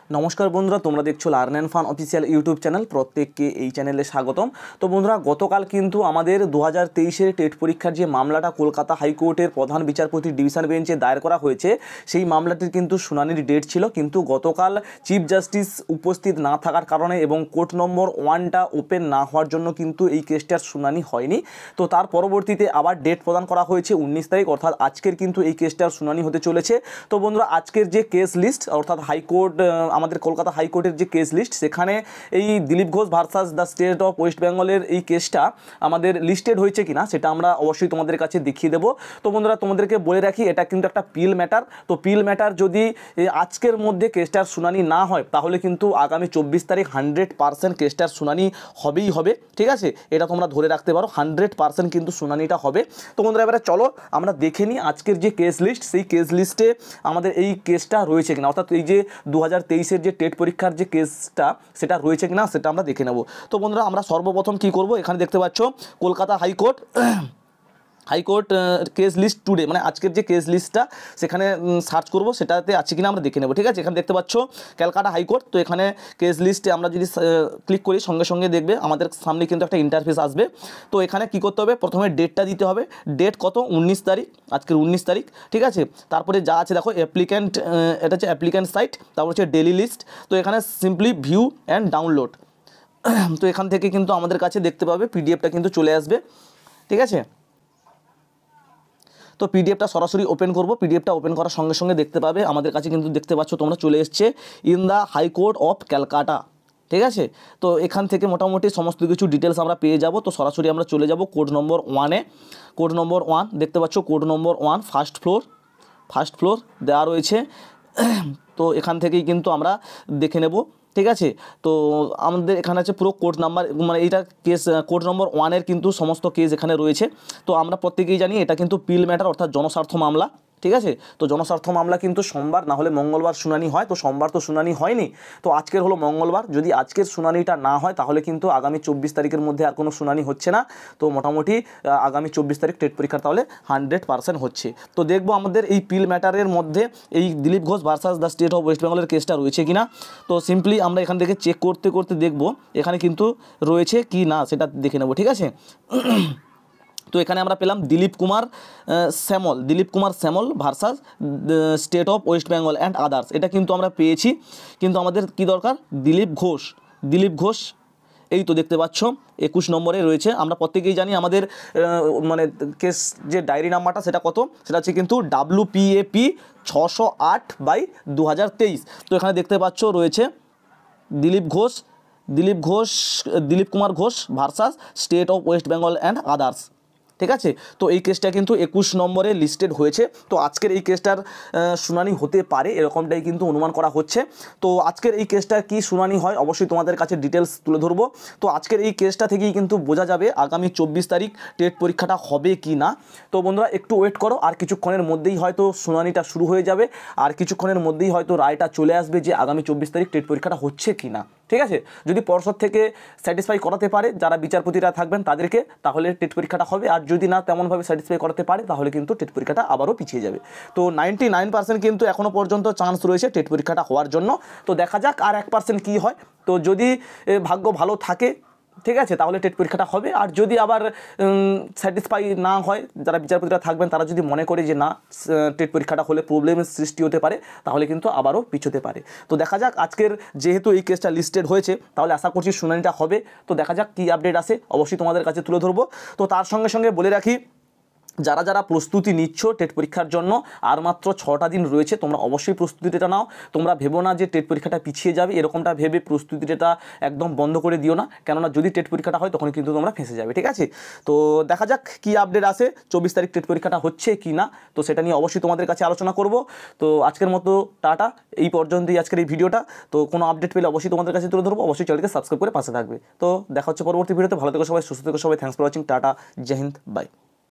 নমস্কার বন্ধুরা, তোমরা দেখছো learn and fun official YouTube channel. প্রত্যেককে এই চ্যানেলে স্বাগতম। তো বন্ধুরা, গতকাল কিন্তু আমাদের 2023-এর টেট পরীক্ষার যে মামলাটা কলকাতা হাইকোর্টের প্রধান বিচারপতি ডিভিশন বেঞ্চে দায়ের করা হয়েছে, সেই মামলাটির কিন্তু শুনানির ডেট ছিল। কিন্তু গতকাল চিফ জাস্টিস উপস্থিত না থাকার কারণে এবং কোর্ট নম্বর 1টা ওপেন না হওয়ার জন্য কিন্তু এই কেসটার শুনানি হয়নি। তো তার পরবর্তীতে আবার ডেট প্রদান করা হয়েছে 19 তারিখ, অর্থাৎ আজকের কিন্তু এই কেসটার শুনানি হতে চলেছে। তো বন্ধুরা, আজকের যে কেস লিস্ট, অর্থাৎ হাইকোর্ট আমাদের কলকাতা হাইকোর্টের যে কেস লিস্ট, সেখানে এই Dilip Ghosh versus the state of West বেঙ্গলের এই কেসটা আমাদের লিস্টেড হয়েছে কিনা সেটা আমরা অবশ্যই তোমাদের কাছে দেখিয়ে দেবো। তো বন্ধুরা, তোমাদেরকে বলে রাখি, এটা কিন্তু একটা পিল ম্যাটার। তো পিল ম্যাটার যদি আজকের মধ্যে কেসটার শুনানি না হয়, তাহলে কিন্তু আগামী 24 তারিখ 100% কেসটার শুনানি হবেই হবে। ঠিক আছে, এটা তোমরা ধরে রাখতে পারো, 100% কিন্তু শুনানিটা হবে। তো বন্ধুরা, এবারে চলো আমরা দেখে নিই আজকের যে কেস লিস্ট, সেই কেস লিস্টে আমাদের এই কেসটা রয়েছে কিনা, অর্থাৎ এই যে 2023-এর যে টেট পরীক্ষার যে কেসটা সেটা রয়েছে কিনা সেটা আমরা দেখে নেব। তো বন্ধুরা, আমরা সর্বপ্রথম কি করব, এখানে দেখতে পাচ্ছ Kolkata high court case list today, মানে আজকের যে কেস লিস্টটা সেখানে সার্চ করব, সেটাতে আছে কিনা আমরা দেখে নেব। ঠিক আছে, এখানে দেখতে পাচ্ছ ক্যালকাটা হাইকোর্ট। তো এখানে কেস লিস্টে আমরা যদি ক্লিক করি, সঙ্গে সঙ্গে দেখবে আমাদের সামনে কিন্তু একটা ইন্টারফেস আসবে। তো এখানে কি করতে হবে, প্রথমে ডেটটা দিতে হবে। ডেট কত? 19 তারিখ, আজকের 19 তারিখ। ঠিক আছে, তারপরে যা আছে দেখো অ্যাপ্লিক্যান্ট, এটা হচ্ছে অ্যাপ্লিক্যান্ট সাইট, তারপর হচ্ছে ডেলি লিস্ট। তো এখানে সিম্পলি ভিউ অ্যান্ড ডাউনলোড। তো এখান থেকে কিন্তু আমাদের কাছে দেখতে পাবে পিডিএফটা কিন্তু চলে আসবে। ঠিক আছে, তো পিডিএফটা সরাসরি ওপেন করব। পিডিএফটা ওপেন করার সঙ্গে সঙ্গে দেখতে পাবে আমাদের কাছে কিন্তু দেখতে পাচ্ছ তোমরা চলে এসছে in the high court of Calcutta. ঠিক আছে, তো এখান থেকে মোটামুটি সমস্ত কিছু ডিটেলস আমরা পেয়ে যাব। তো সরাসরি আমরা চলে যাব কোড নম্বর 1-এ। কোড নম্বর 1 দেখতে পাচ্ছ, কোড নম্বর 1 ফার্স্ট ফ্লোর দেওয়া রয়েছে। তো এখান থেকেই কিন্তু আমরা দেখে নেব। ঠিক আছে, তো আমাদের এখানে আছে পুরো কোড নাম্বার, মানে এইটা কেস কোড নম্বর 1-এর কিন্তু সমস্ত কেস এখানে রয়েছে। তো আমরা প্রত্যেকেই জানি এটা কিন্তু পিল ম্যাটার, অর্থাৎ জনস্বার্থ মামলা। ঠিক আছে, তো জনস্বার্থ মামলা কিন্তু সোমবার না হলে মঙ্গলবার শুনানি হয়। তো সোমবার তো শুনানি হয়নি, তো আজকের হলো মঙ্গলবার। যদি আজকের শুনানিটা না হয়, তাহলে কিন্তু আগামী 24 তারিখের মধ্যে আর কোনো শুনানি হচ্ছে না। তো মোটামুটি আগামী 24 তারিখ টেট পরীক্ষা তাহলে 100% হচ্ছে। তো দেখবো আমাদের এই পিল ম্যাটারের মধ্যে এই Dilip Ghosh versus the state of West বেঙ্গলের কেসটা রয়েছে কিনা। তো সিম্পলি আমরা এখান থেকে চেক করতে করতে দেখবো এখানে কিন্তু রয়েছে কি না সেটা দেখে নেব। ঠিক আছে, তো এখানে আমরা পেলাম Dilip Kumar Shyamal versus state of West Bengal and others. এটা কিন্তু আমরা পেয়েছি, কিন্তু আমাদের কি দরকার, দিলীপ ঘোষ। এই তো দেখতে পাচ্ছ 21 নম্বরে রয়েছে। আমরা প্রত্যেকেই জানি আমাদের মানে কেস যে ডায়েরি নাম্বারটা সেটা কত, সেটা হচ্ছে কিন্তু WPAP 608/2023। তো এখানে দেখতে পাচ্ছ রয়েছে Dilip Kumar Ghosh versus state of West Bengal and others. ঠিক আছে, তো এই কেসটা কিন্তু 21 নম্বরে লিস্টেড হয়েছে। তো আজকের এই কেসটার শুনানি হতে পারে, এরকমটাই কিন্তু অনুমান করা হচ্ছে। তো আজকের এই কেসটার কি শুনানি হয় অবশ্যই তোমাদের কাছে ডিটেলস তুলে ধরবো। তো আজকের এই কেসটা থেকেই কিন্তু বোঝা যাবে আগামী 24 তারিখ টেট পরীক্ষাটা হবে কি না। তো বন্ধুরা, একটু ওয়েট করো, আর কিছুক্ষণের মধ্যেই হয়তো শুনানিটা শুরু হয়ে যাবে, আর কিছুক্ষণের মধ্যেই হয়তো রায়টা চলে আসবে যে আগামী 24 তারিখ টেট পরীক্ষাটা হচ্ছে কি না। ঠিক আছে, যদি পর্ষদ থেকে স্যাটিসফাই করাতে পারে যারা বিচারপতিরা থাকবেন তাদেরকে, তাহলে টেট পরীক্ষাটা হবে। আর যদি না তেমনভাবে স্যাটিসফাই করাতে পারে, তাহলে কিন্তু টেট পরীক্ষাটা আবারও পিছিয়ে যাবে। তো 99% কিন্তু এখনও পর্যন্ত চান্স রয়েছে টেট পরীক্ষাটা হওয়ার জন্য। তো দেখা যাক আর 1% কী হয়। তো যদি ভাগ্য ভালো থাকে, ঠিক আছে, তাহলে টেট পরীক্ষাটা হবে। আর যদি আবার স্যাটিসফাই না হয়, যারা বিচারপতিরা থাকবেন তারা যদি মনে করে যে না টেট পরীক্ষাটা হলে প্রবলেমের সৃষ্টি হতে পারে, তাহলে কিন্তু আবারও পিছোতে পারে। তো দেখা যাক, আজকের যেহেতু এই কেসটা লিস্টেড হয়েছে, তাহলে আশা করছি শুনানিটা হবে। তো দেখা যাক কী আপডেট আসে, অবশ্যই তোমাদের কাছে তুলে ধরবো। তো তার সঙ্গে সঙ্গে বলে রাখি, যারা যারা প্রস্তুতি নিচ্ছ টেট পরীক্ষার জন্য, আর মাত্র 6টা দিন রয়েছে, তোমরা অবশ্যই প্রস্তুতিটা নাও। তোমরা ভেবো না যে টেট পরীক্ষাটা পিছিয়ে যাবে, এরকমটা ভেবে প্রস্তুতিটা একদম বন্ধ করে দিও না, কেননা যদি টেট পরীক্ষাটা হয় তখন কিন্তু তোমরা ফেঁসে যাবে। ঠিক আছে, তো দেখা যাক কী আপডেট আসে, 24 তারিখ টেট পরীক্ষাটা হচ্ছে কি না। তো সেটা নিয়ে অবশ্যই তোমাদের কাছে আলোচনা করব। তো আজকের মতো টাটা, এই পর্যন্তই আজকের এই ভিডিওটা। তো কোনো আপডেট পেলে অবশ্যই তোমাদের কাছে তুলে ধরবো। অবশ্যই চ্যানেলকে সাবস্ক্রাইব করে পাশে থাকবে। তো দেখা হচ্ছে পরবর্তী ভিডিওতে। ভালো থেকো সবাই, সুস্থ থেকো সবাই। Thanks for watching. টাটা, জয় হিন্দ, বাই।